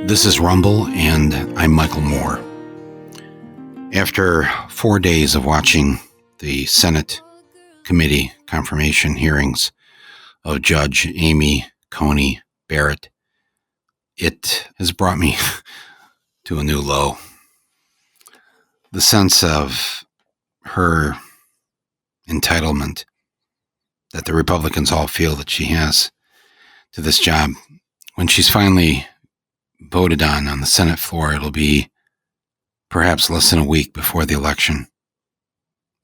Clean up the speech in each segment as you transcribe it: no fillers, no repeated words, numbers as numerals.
This is Rumble, and I'm Michael Moore. After 4 days of watching the Senate committee confirmation hearings of Judge Amy Coney Barrett, it has brought me to a new low. The sense of her entitlement that the Republicans all feel that she has to this job. When she's finally voted on the Senate floor, it'll be perhaps less than a week before the election.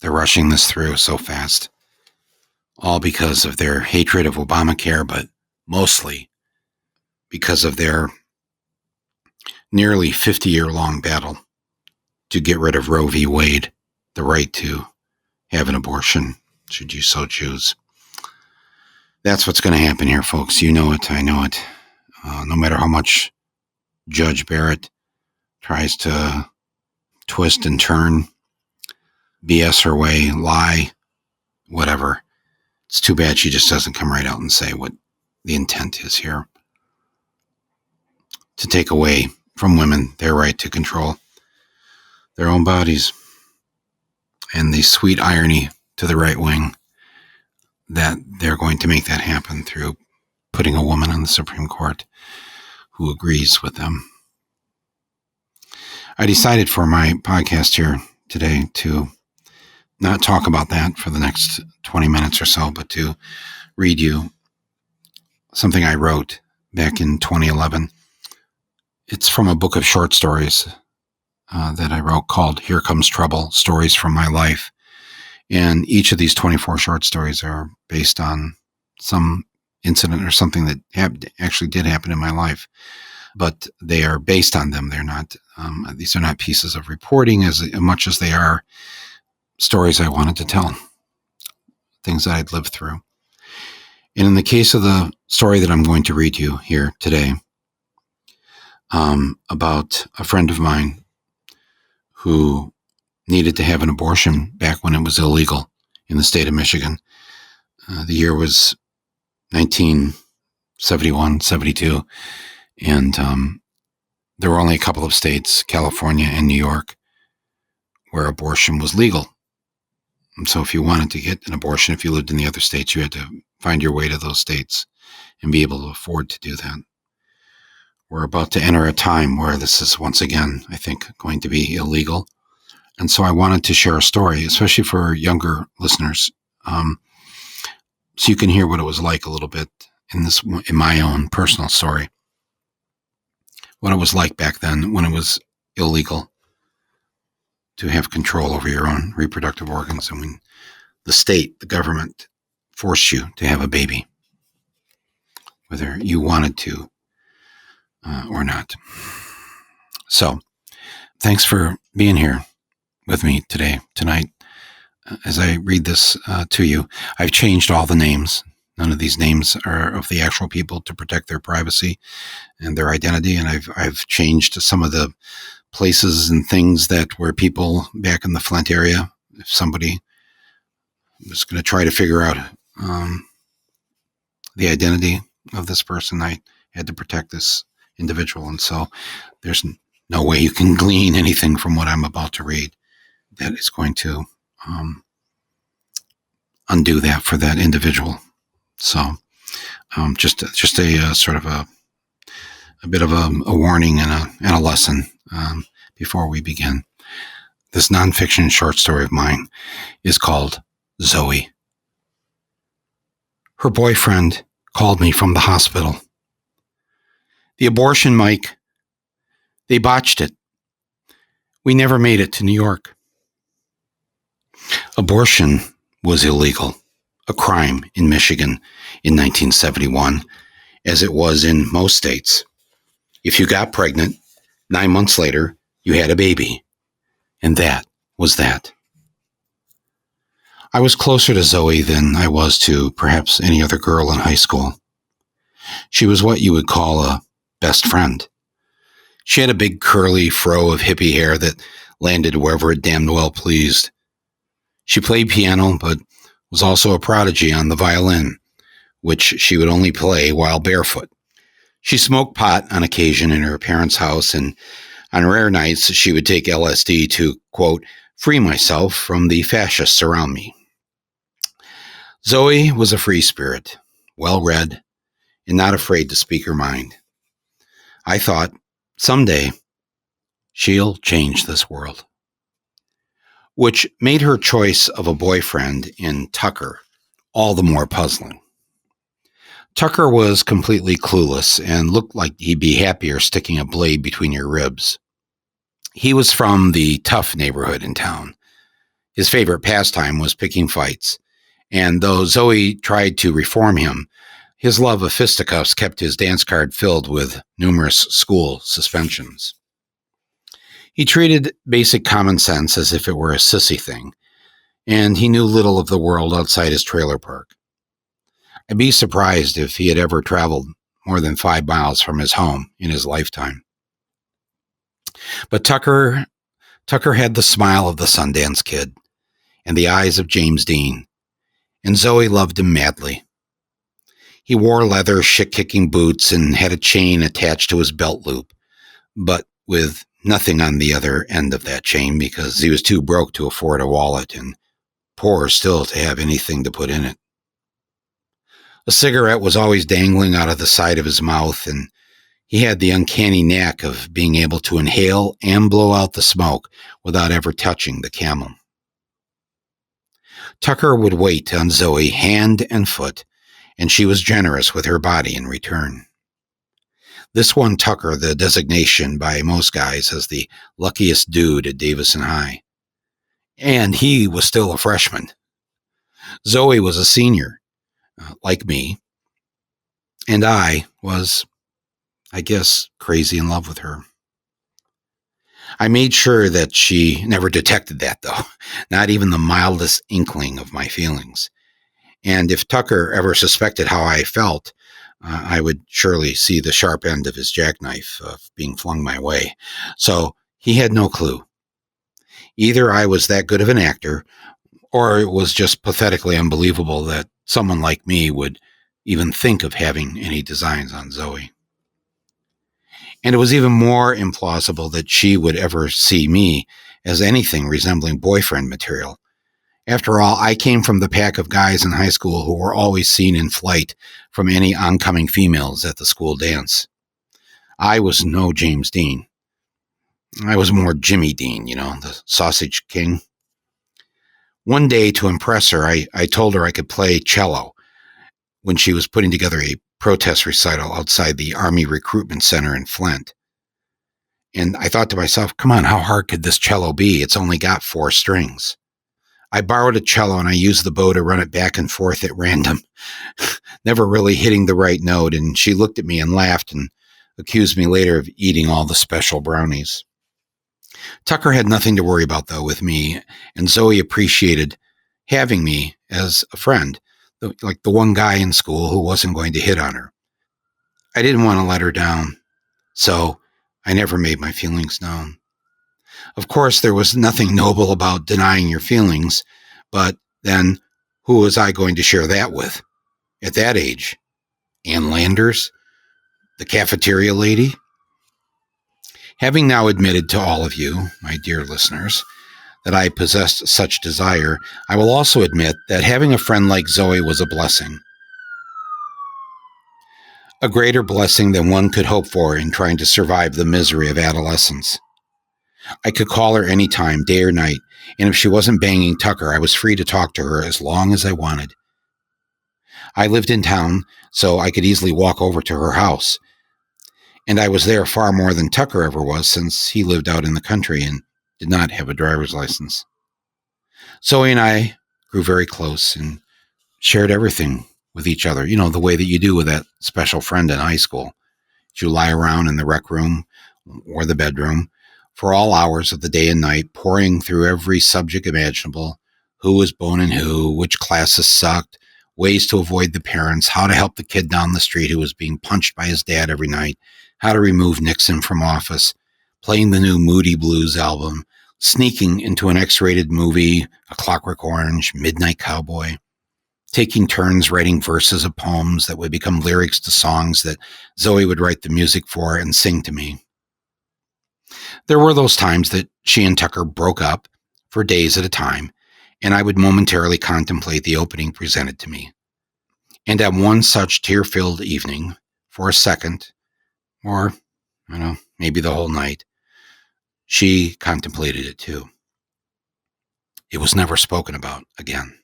They're rushing this through so fast, all because of their hatred of Obamacare, but mostly because of their nearly 50-year-long battle to get rid of Roe V. Wade, the right to have an abortion, should you so choose. That's what's going to happen here, folks. You know it, I know it. No matter how much Judge Barrett tries to twist and turn, BS her way, lie, whatever. It's too bad she just doesn't come right out and say what the intent is here. To take away from women their right to control their own bodies. And the sweet irony to the right wing that they're going to make that happen through putting a woman on the Supreme Court who agrees with them. I decided for my podcast here today to not talk about that for the next 20 minutes or so, but to read you something I wrote back in 2011. It's from a book of short stories that I wrote called Here Comes Trouble, Stories from My Life. And each of these 24 short stories are based on some incident or something that actually did happen in my life, but they are based on them. They're not, these are not pieces of reporting as much as they are stories I wanted to tell, things that I'd lived through. And in the case of the story that I'm going to read you here today, about a friend of mine who needed to have an abortion back when it was illegal in the state of Michigan. The year was 1971, 72, and there were only a couple of states, California and New York, where abortion was legal. And so if you wanted to get an abortion, if you lived in the other states, you had to find your way to those states and be able to afford to do that. We're about to enter a time where this is once again, I think, going to be illegal. And so I wanted to share a story, especially for younger listeners, so you can hear what it was like a little bit in my own personal story. What it was like back then when it was illegal to have control over your own reproductive organs, and when the state, the government, forced you to have a baby, whether you wanted to or not. So, thanks for being here with me tonight. As I read this to you, I've changed all the names. None of these names are of the actual people to protect their privacy and their identity. And I've changed some of the places and things that were people back in the Flint area. If somebody was going to try to figure out the identity of this person, I had to protect this individual. And so there's no way you can glean anything from what I'm about to read that is going to undo that for that individual. So just a sort of a bit of a warning and a lesson before we begin. This nonfiction short story of mine is called Zoe. Her boyfriend called me from the hospital. The abortion, Mike. They botched it. We never made it to New York. Abortion was illegal, a crime in Michigan in 1971, as it was in most states. If you got pregnant, 9 months later, you had a baby. And that was that. I was closer to Zoe than I was to perhaps any other girl in high school. She was what you would call a best friend. She had a big curly fro of hippie hair that landed wherever it damned well pleased. She played piano, but was also a prodigy on the violin, which she would only play while barefoot. She smoked pot on occasion in her parents' house, and on rare nights she would take LSD to, quote, free myself from the fascists around me. Zoe was a free spirit, well-read, and not afraid to speak her mind. I thought, someday, she'll change this world. Which made her choice of a boyfriend in Tucker all the more puzzling. Tucker was completely clueless and looked like he'd be happier sticking a blade between your ribs. He was from the tough neighborhood in town. His favorite pastime was picking fights, and though Zoe tried to reform him, his love of fisticuffs kept his dance card filled with numerous school suspensions. He treated basic common sense as if it were a sissy thing, and he knew little of the world outside his trailer park. I'd be surprised if he had ever traveled more than 5 miles from his home in his lifetime. But Tucker had the smile of the Sundance Kid and the eyes of James Dean, and Zoe loved him madly. He wore leather shit-kicking boots and had a chain attached to his belt loop, but with nothing on the other end of that chain because he was too broke to afford a wallet and poorer still to have anything to put in it. A cigarette was always dangling out of the side of his mouth, and he had the uncanny knack of being able to inhale and blow out the smoke without ever touching the camel. Tucker would wait on Zoe hand and foot, and she was generous with her body in return. This won Tucker the designation by most guys as the luckiest dude at Davison High. And he was still a freshman. Zoe was a senior, like me, and I was, I guess, crazy in love with her. I made sure that she never detected that, though, not even the mildest inkling of my feelings. And if Tucker ever suspected how I felt, I would surely see the sharp end of his jackknife being flung my way. So he had no clue. Either I was that good of an actor, or it was just pathetically unbelievable that someone like me would even think of having any designs on Zoe. And it was even more implausible that she would ever see me as anything resembling boyfriend material. After all, I came from the pack of guys in high school who were always seen in flight from any oncoming females at the school dance. I was no James Dean. I was more Jimmy Dean, the sausage king. One day, to impress her, I told her I could play cello when she was putting together a protest recital outside the Army Recruitment Center in Flint. And I thought to myself, come on, how hard could this cello be? It's only got 4 strings. I borrowed a cello and I used the bow to run it back and forth at random, never really hitting the right note, and she looked at me and laughed and accused me later of eating all the special brownies. Tucker had nothing to worry about, though, with me, and Zoe appreciated having me as a friend, like the one guy in school who wasn't going to hit on her. I didn't want to let her down, so I never made my feelings known. Of course, there was nothing noble about denying your feelings, but then who was I going to share that with? At that age? Ann Landers? The cafeteria lady? Having now admitted to all of you, my dear listeners, that I possessed such desire, I will also admit that having a friend like Zoe was a blessing. A greater blessing than one could hope for in trying to survive the misery of adolescence. I could call her any time, day or night, and if she wasn't banging Tucker, I was free to talk to her as long as I wanted. I lived in town, so I could easily walk over to her house. And I was there far more than Tucker ever was, since he lived out in the country and did not have a driver's license. Zoe and I grew very close and shared everything with each other, the way that you do with that special friend in high school. You lie around in the rec room or the bedroom for all hours of the day and night, poring through every subject imaginable, who was boning who, which classes sucked, ways to avoid the parents, how to help the kid down the street who was being punched by his dad every night, how to remove Nixon from office, playing the new Moody Blues album, sneaking into an X-rated movie, A Clockwork Orange, Midnight Cowboy. taking turns writing verses of poems that would become lyrics to songs that Zoe would write the music for and sing to me. There were those times that she and Tucker broke up for days at a time, and I would momentarily contemplate the opening presented to me. And at one such tear-filled evening, for a second, or, maybe the whole night, she contemplated it too. It was never spoken about again.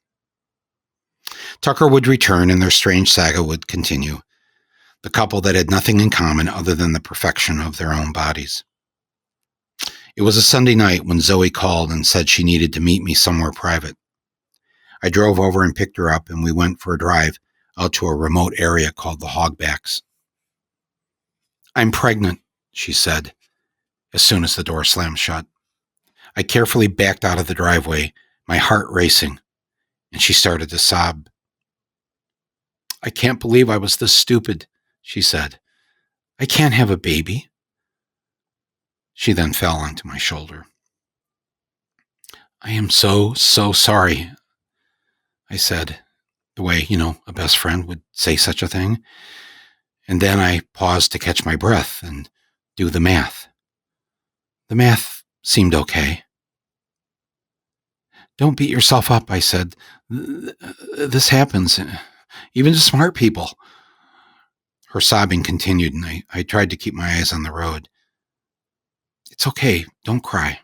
Tucker would return and their strange saga would continue, the couple that had nothing in common other than the perfection of their own bodies. It was a Sunday night when Zoe called and said she needed to meet me somewhere private. I drove over and picked her up, and we went for a drive out to a remote area called the Hogbacks. "I'm pregnant," she said, as soon as the door slammed shut. I carefully backed out of the driveway, my heart racing, and she started to sob. "I can't believe I was this stupid," she said. "I can't have a baby." She then fell onto my shoulder. "I am so sorry," I said, the way, a best friend would say such a thing. And then I paused to catch my breath and do the math. The math seemed okay. "Don't beat yourself up," I said. "This happens, even to smart people." Her sobbing continued, and I tried to keep my eyes on the road. "It's okay. Don't cry.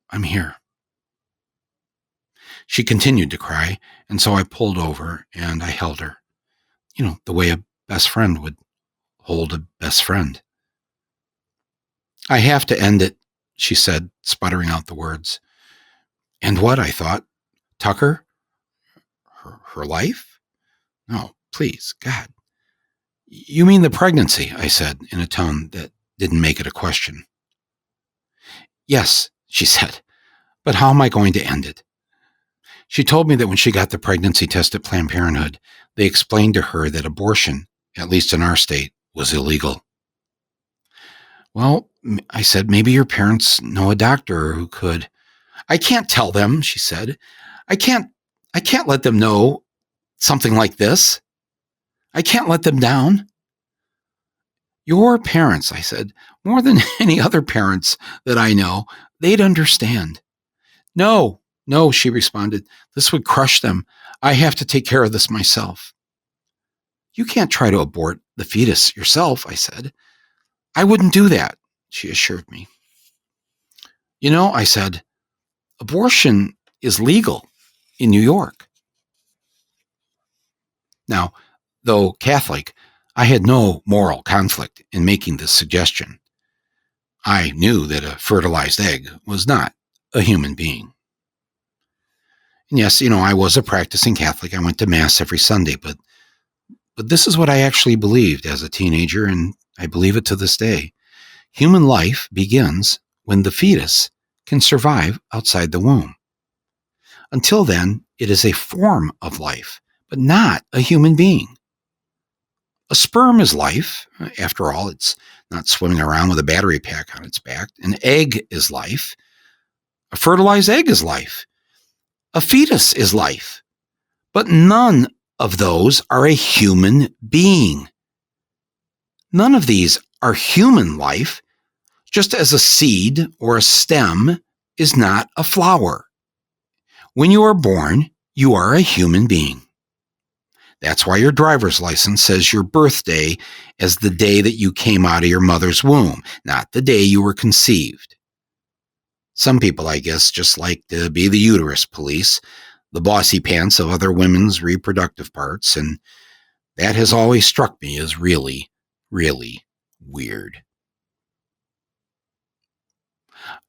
I'm here." She continued to cry, and so I pulled over and I held her, the way a best friend would hold a best friend. "I have to end it," she said, sputtering out the words. "And what?" I thought. "Tucker? Her life? No, please, God." "You mean the pregnancy?" I said in a tone that didn't make it a question. "Yes," she said, "but how am I going to end it?" She told me that when she got the pregnancy test at Planned Parenthood, they explained to her that abortion, at least in our state, was illegal. "Well," I said, "maybe your parents know a doctor who could." "I can't tell them," she said. I can't let them know something like this. I can't let them down." "Your parents," I said, "more than any other parents that I know, they'd understand." No, she responded. "This would crush them. I have to take care of this myself." "You can't try to abort the fetus yourself," I said. "I wouldn't do that," she assured me. I said, "abortion is legal in New York." Now, though Catholic, I had no moral conflict in making this suggestion. I knew that a fertilized egg was not a human being. And yes, I was a practicing Catholic. I went to Mass every Sunday, but this is what I actually believed as a teenager, and I believe it to this day. Human life begins when the fetus can survive outside the womb. Until then, it is a form of life, but not a human being. A sperm is life. After all, it's not swimming around with a battery pack on its back. An egg is life. A fertilized egg is life. A fetus is life. But none of those are a human being. None of these are human life, just as a seed or a stem is not a flower. When you are born, you are a human being. That's why your driver's license says your birthday as the day that you came out of your mother's womb, not the day you were conceived. Some people, I guess, just like to be the uterus police, the bossy pants of other women's reproductive parts, and that has always struck me as really, really weird.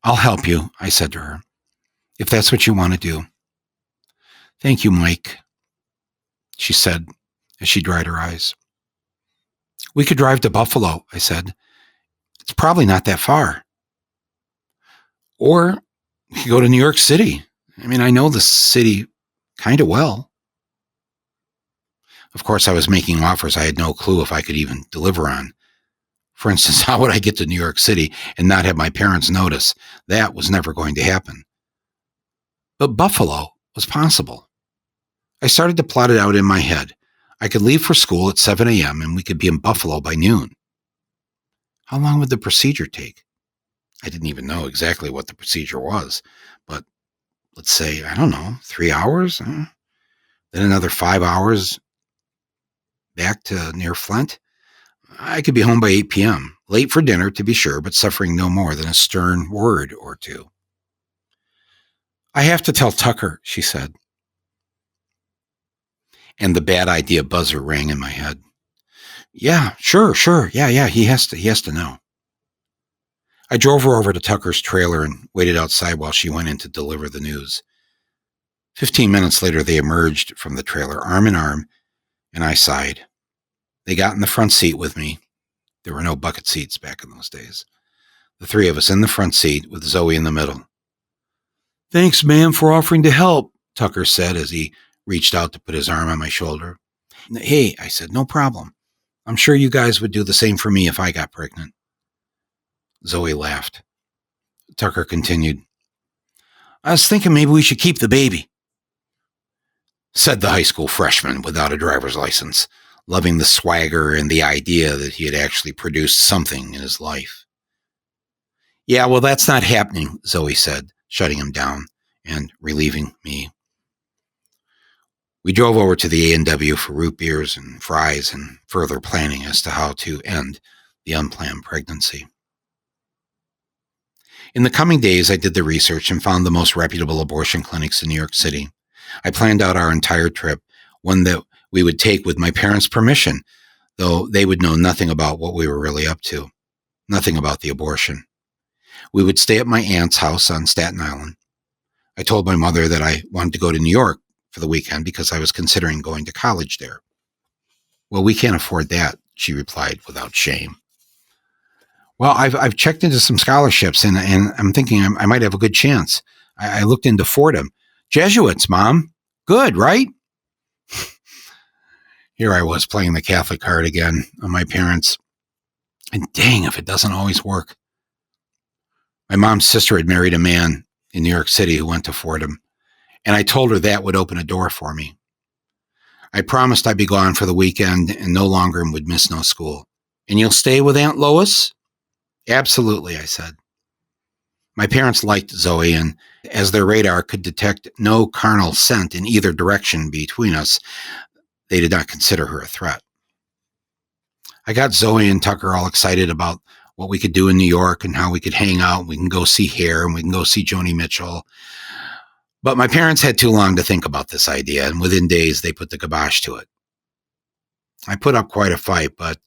"I'll help you," I said to her, "if that's what you want to do." "Thank you, Mike," she said as she dried her eyes. "We could drive to Buffalo," I said. "It's probably not that far. Or we could go to New York City. I know the city kind of well." Of course, I was making offers I had no clue if I could even deliver on. For instance, how would I get to New York City and not have my parents notice? That was never going to happen. But Buffalo was possible. I started to plot it out in my head. I could leave for school at 7 a.m. and we could be in Buffalo by noon. How long would the procedure take? I didn't even know exactly what the procedure was, but let's say, 3 hours? Then another 5 hours back to near Flint. I could be home by 8 p.m., late for dinner to be sure, but suffering no more than a stern word or two. I have to tell Tucker, she said. And the bad idea buzzer rang in my head. Yeah, sure. Yeah, he has to know. I drove her over to Tucker's trailer and waited outside while she went in to deliver the news. 15 minutes later, they emerged from the trailer, arm in arm, and I sighed. They got in the front seat with me. There were no bucket seats back in those days. The three of us in the front seat with Zoe in the middle. Thanks, ma'am, for offering to help, Tucker said as he reached out to put his arm on my shoulder. Hey, I said, no problem. I'm sure you guys would do the same for me if I got pregnant. Zoe laughed. Tucker continued. I was thinking maybe we should keep the baby, said the high school freshman without a driver's license, loving the swagger and the idea that he had actually produced something in his life. Yeah, well, that's not happening, Zoe said, shutting him down and relieving me. We drove over to the A&W for root beers and fries and further planning as to how to end the unplanned pregnancy. In the coming days, I did the research and found the most reputable abortion clinics in New York City. I planned out our entire trip, one that we would take with my parents' permission, though they would know nothing about what we were really up to, nothing about the abortion. We would stay at my aunt's house on Staten Island. I told my mother that I wanted to go to New York for the weekend because I was considering going to college there. Well, we can't afford that, she replied without shame. Well, I've checked into some scholarships and I'm thinking I might have a good chance. I looked into Fordham. Jesuits, Mom. Good, right? Here I was playing the Catholic card again on my parents. And dang, if it doesn't always work. My mom's sister had married a man in New York City who went to Fordham, and I told her that would open a door for me. I promised I'd be gone for the weekend and no longer would miss no school. And you'll stay with Aunt Lois? Absolutely, I said. My parents liked Zoe, and as their radar could detect no carnal scent in either direction between us, they did not consider her a threat. I got Zoe and Tucker all excited about what we could do in New York and how we could hang out. We can go see Hare and we can go see Joni Mitchell. But my parents had too long to think about this idea, and within days they put the kibosh to it. I put up quite a fight, but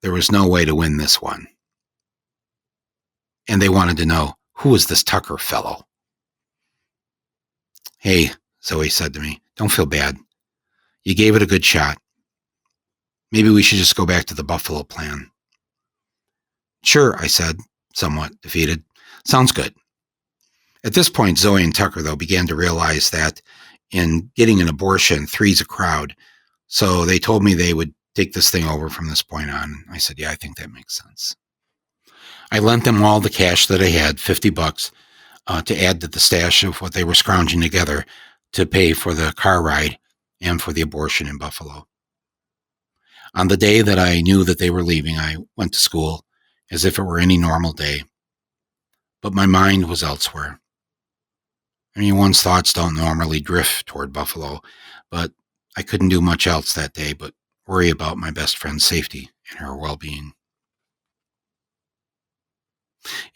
there was no way to win this one. And they wanted to know, who is this Tucker fellow? Hey, Zoe said to me, don't feel bad. You gave it a good shot. Maybe we should just go back to the Buffalo plan. Sure, I said, somewhat defeated. Sounds good. At this point, Zoe and Tucker, though, began to realize that in getting an abortion, three's a crowd. So they told me they would take this thing over from this point on. I said, yeah, I think that makes sense. I lent them all the cash that I had, $50, to add to the stash of what they were scrounging together to pay for the car ride and for the abortion in Buffalo. On the day that I knew that they were leaving, I went to school as if it were any normal day. But my mind was elsewhere. I mean, one's thoughts don't normally drift toward Buffalo, but I couldn't do much else that day but worry about my best friend's safety and her well-being.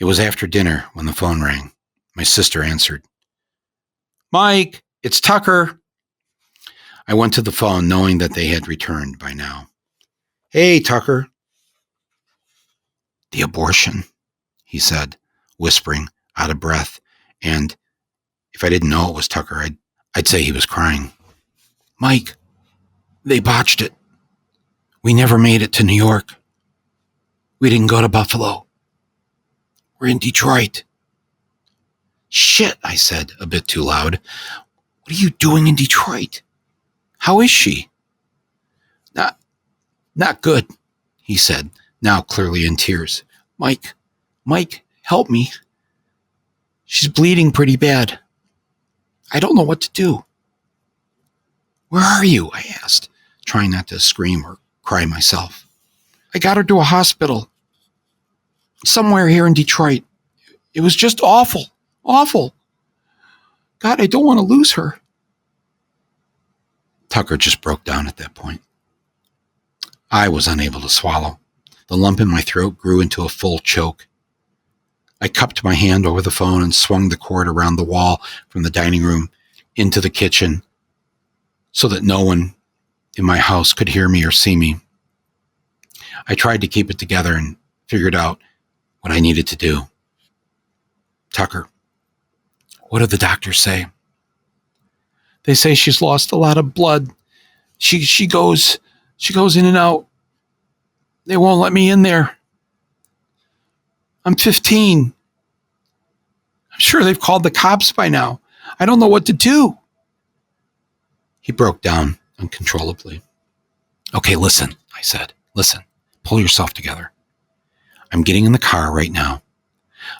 It was after dinner when the phone rang. My sister answered. Mike, it's Tucker. I went to the phone knowing that they had returned by now. Hey, Tucker. The abortion, he said, whispering, out of breath, and if I didn't know it was Tucker, I'd say he was crying. Mike, they botched it. We never made it to New York. We didn't go to Buffalo. We're in Detroit. Shit, I said, a bit too loud. What are you doing in Detroit? How is she? Not good, he said, now clearly in tears. Mike, help me. She's bleeding pretty bad. I don't know what to do. Where are you? I asked, trying not to scream or cry myself. I got her to a hospital. Somewhere here in Detroit. It was just awful. Awful. God, I don't want to lose her. Tucker just broke down at that point. I was unable to swallow. The lump in my throat grew into a full choke. I cupped my hand over the phone and swung the cord around the wall from the dining room into the kitchen so that no one in my house could hear me or see me. I tried to keep it together and figured out what I needed to do. Tucker, what do the doctors say? They say she's lost a lot of blood. She goes in and out. They won't let me in there. I'm 15. I'm sure they've called the cops by now. I don't know what to do. He broke down uncontrollably. Okay, listen, I said. Listen, pull yourself together. I'm getting in the car right now.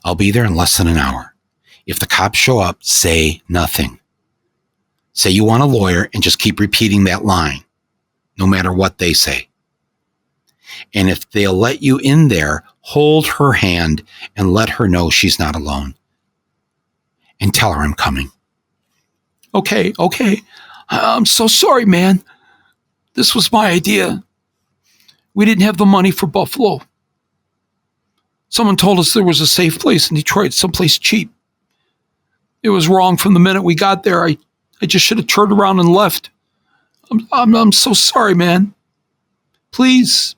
I'll be there in less than an hour. If the cops show up, say nothing. Say you want a lawyer and just keep repeating that line, no matter what they say. And if they'll let you in there, hold her hand and let her know she's not alone. And tell her I'm coming. Okay. I'm so sorry, man. This was my idea. We didn't have the money for Buffalo. Someone told us there was a safe place in Detroit, someplace cheap. It was wrong from the minute we got there. I just should have turned around and left. I'm so sorry, man. Please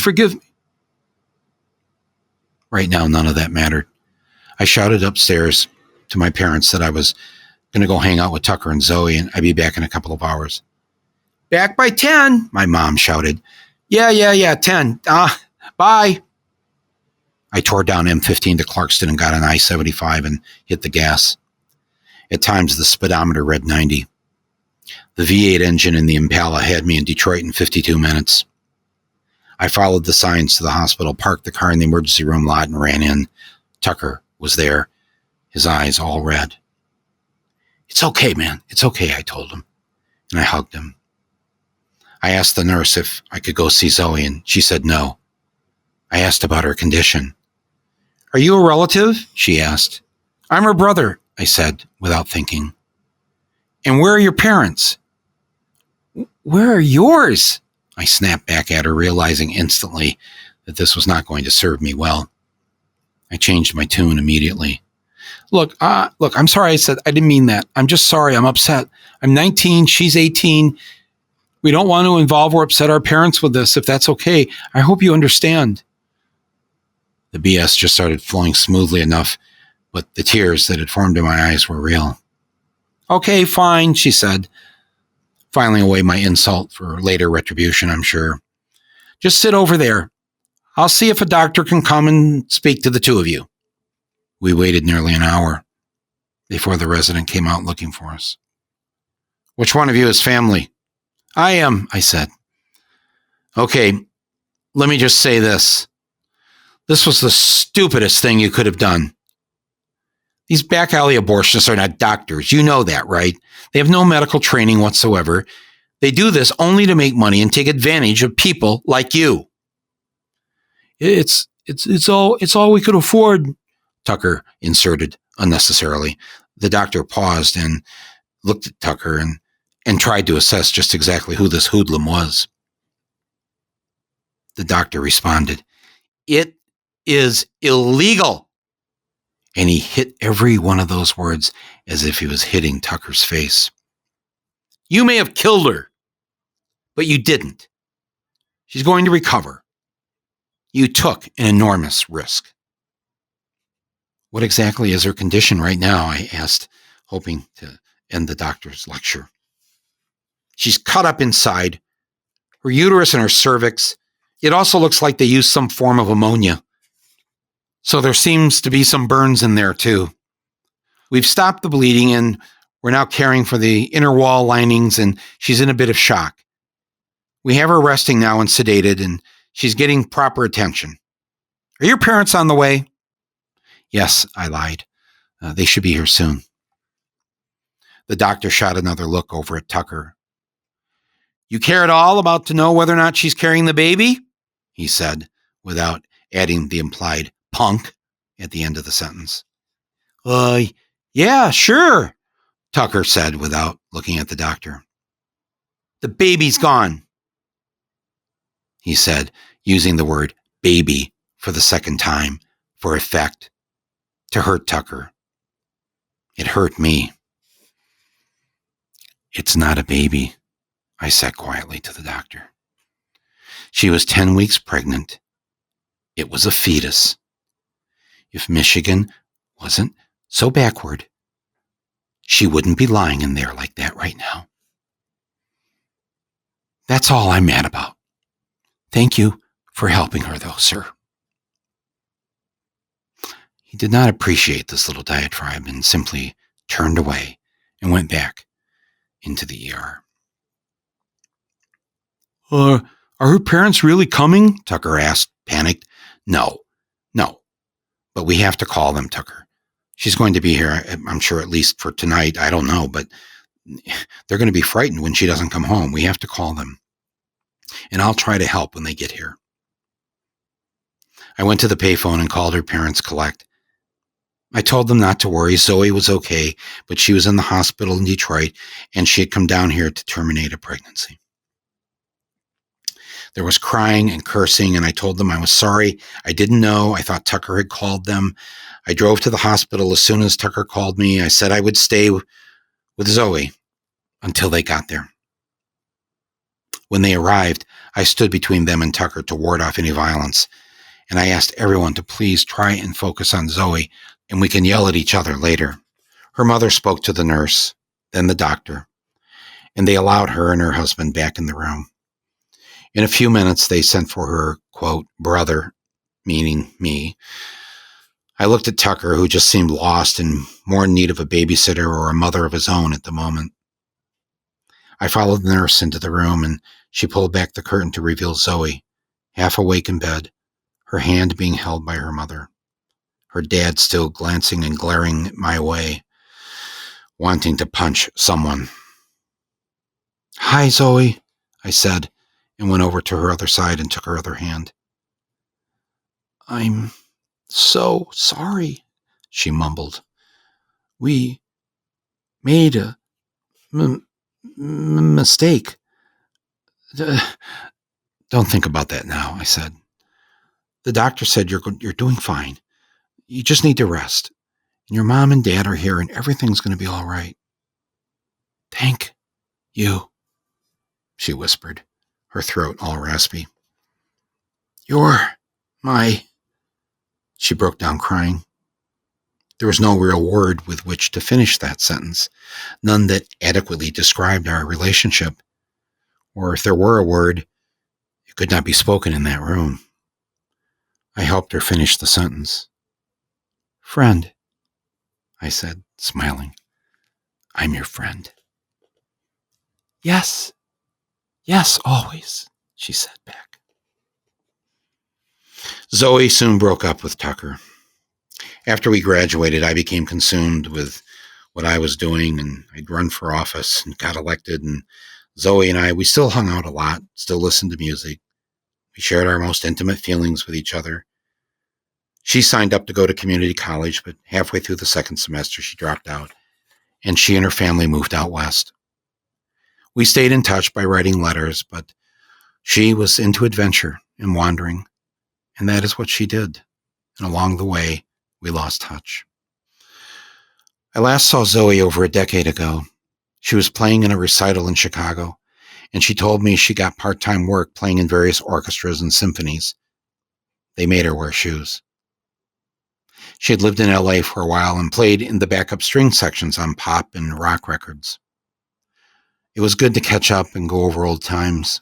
forgive me. Right now, none of that mattered. I shouted upstairs to my parents that I was going to go hang out with Tucker and Zoe, and I'd be back in a couple of hours. Back by 10, my mom shouted. Yeah, 10. Bye. I tore down M15 to Clarkston and got on I-75 and hit the gas. At times, the speedometer read 90. The V8 engine in the Impala had me in Detroit in 52 minutes. I followed the signs to the hospital, parked the car in the emergency room lot, and ran in. Tucker was there, his eyes all red. It's okay, man. It's okay, I told him, and I hugged him. I asked the nurse if I could go see Zoe, and she said no. I asked about her condition. Are you a relative? She asked. I'm her brother, I said, without thinking. And where are your parents? Where are yours? I snapped back at her, realizing instantly that this was not going to serve me well. I changed my tune immediately. Look, I'm sorry, I said. I didn't mean that. I'm just sorry. I'm upset. I'm 19. She's 18. We don't want to involve or upset our parents with this, if that's okay. I hope you understand. The BS just started flowing smoothly enough, but the tears that had formed in my eyes were real. Okay, fine, she said, filing away my insult for later retribution, I'm sure. Just sit over there. I'll see if a doctor can come and speak to the two of you. We waited nearly an hour before the resident came out looking for us. Which one of you is family? I am, I said. Okay, let me just say this. This was the stupidest thing you could have done. These back alley abortionists are not doctors. You know that, right? They have no medical training whatsoever. They do this only to make money and take advantage of people like you. It's all we could afford, Tucker inserted unnecessarily. The doctor paused and looked at Tucker and tried to assess just exactly who this hoodlum was. The doctor responded, It is illegal. And he hit every one of those words as if he was hitting Tucker's face. You may have killed her, but you didn't. She's going to recover. You took an enormous risk. What exactly is her condition right now? I asked, hoping to end the doctor's lecture. She's cut up inside, her uterus and her cervix. It also looks like they used some form of ammonia. So there seems to be some burns in there too. We've stopped the bleeding and we're now caring for the inner wall linings, and she's in a bit of shock. We have her resting now and sedated, and she's getting proper attention. Are your parents on the way? Yes, I lied. They should be here soon. The doctor shot another look over at Tucker. You care at all about to know whether or not she's carrying the baby? He said, without adding the implied punk at the end of the sentence. Yeah, sure, Tucker said without looking at the doctor. The baby's gone, he said, using the word baby for the second time for effect to hurt Tucker. It hurt me. It's not a baby, I said quietly to the doctor. She was 10 weeks pregnant. It was a fetus. If Michigan wasn't so backward, she wouldn't be lying in there like that right now. That's all I'm mad about. Thank you for helping her, though, sir. He did not appreciate this little diatribe and simply turned away and went back into the ER. Are her parents really coming? Tucker asked, panicked. No. But we have to call them, Tucker. She's going to be here, I'm sure, at least for tonight. I don't know, but they're going to be frightened when she doesn't come home. We have to call them. And I'll try to help when they get here. I went to the payphone and called her parents collect. I told them not to worry. Zoe was okay, but she was in the hospital in Detroit, and she had come down here to terminate a pregnancy. There was crying and cursing, and I told them I was sorry. I didn't know. I thought Tucker had called them. I drove to the hospital as soon as Tucker called me. I said I would stay with Zoe until they got there. When they arrived, I stood between them and Tucker to ward off any violence, and I asked everyone to please try and focus on Zoe, and we can yell at each other later. Her mother spoke to the nurse, then the doctor, and they allowed her and her husband back in the room. In a few minutes, they sent for her, quote, brother, meaning me. I looked at Tucker, who just seemed lost and more in need of a babysitter or a mother of his own at the moment. I followed the nurse into the room, and she pulled back the curtain to reveal Zoe, half awake in bed, her hand being held by her mother, her dad still glancing and glaring my way, wanting to punch someone. Hi, Zoe, I said, and went over to her other side and took her other hand. I'm so sorry, she mumbled. We made a mistake. Don't think about that now, I said. The doctor said you're doing fine. You just need to rest. And your mom and dad are here and everything's going to be all right. Thank you, she whispered, her throat all raspy. You're my... She broke down crying. There was no real word with which to finish that sentence, none that adequately described our relationship. Or if there were a word, it could not be spoken in that room. I helped her finish the sentence. Friend, I said, smiling. I'm your friend. Yes, always, she said back. Zoe soon broke up with Tucker. After we graduated, I became consumed with what I was doing, and I'd run for office and got elected, and Zoe and I, we still hung out a lot, still listened to music. We shared our most intimate feelings with each other. She signed up to go to community college, but halfway through the second semester, she dropped out, and she and her family moved out west. We stayed in touch by writing letters, but she was into adventure and wandering, and that is what she did. And along the way, we lost touch. I last saw Zoe over a decade ago. She was playing in a recital in Chicago, and she told me she got part-time work playing in various orchestras and symphonies. They made her wear shoes. She had lived in LA for a while and played in the backup string sections on pop and rock records. It was good to catch up and go over old times.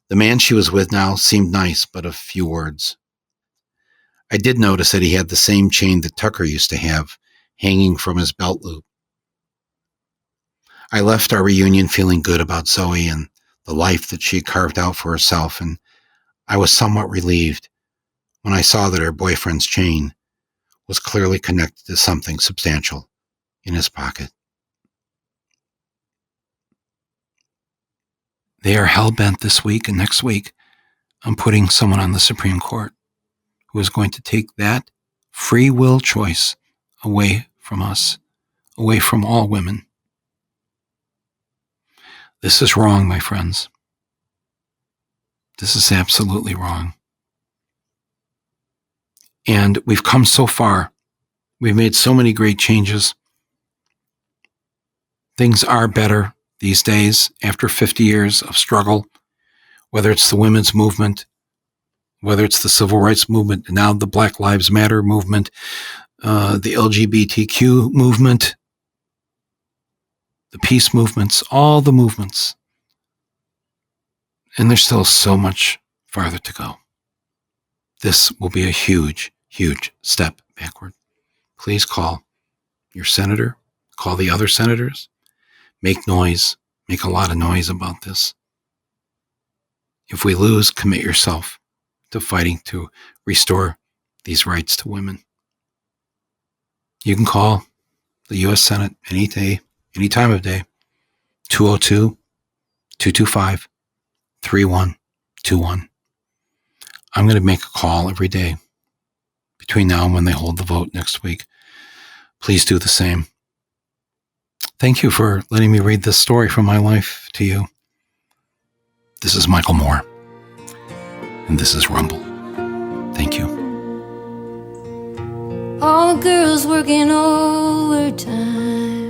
The man she was with now seemed nice, but of few words. I did notice that he had the same chain that Tucker used to have, hanging from his belt loop. I left our reunion feeling good about Zoe and the life that she had carved out for herself, and I was somewhat relieved when I saw that her boyfriend's chain was clearly connected to something substantial in his pocket. They are hell-bent this week and next week on putting someone on the Supreme Court who is going to take that free will choice away from us, away from all women. This is wrong, my friends. This is absolutely wrong. And we've come so far. We've made so many great changes. Things are better these days after 50 years of struggle, whether it's the women's movement, whether it's the civil rights movement, now the Black Lives Matter movement, the LGBTQ movement, the peace movements, all the movements. And there's still so much farther to go. This will be a huge, huge step backward. Please call your senator, call the other senators, make noise, make a lot of noise about this. If we lose, commit yourself to fighting to restore these rights to women. You can call the U.S. Senate any day, any time of day, 202-225-3121. I'm going to make a call every day between now and when they hold the vote next week. Please do the same. Thank you for letting me read this story from my life to you. This is Michael Moore, and this is Rumble. Thank you. All the girls working overtime,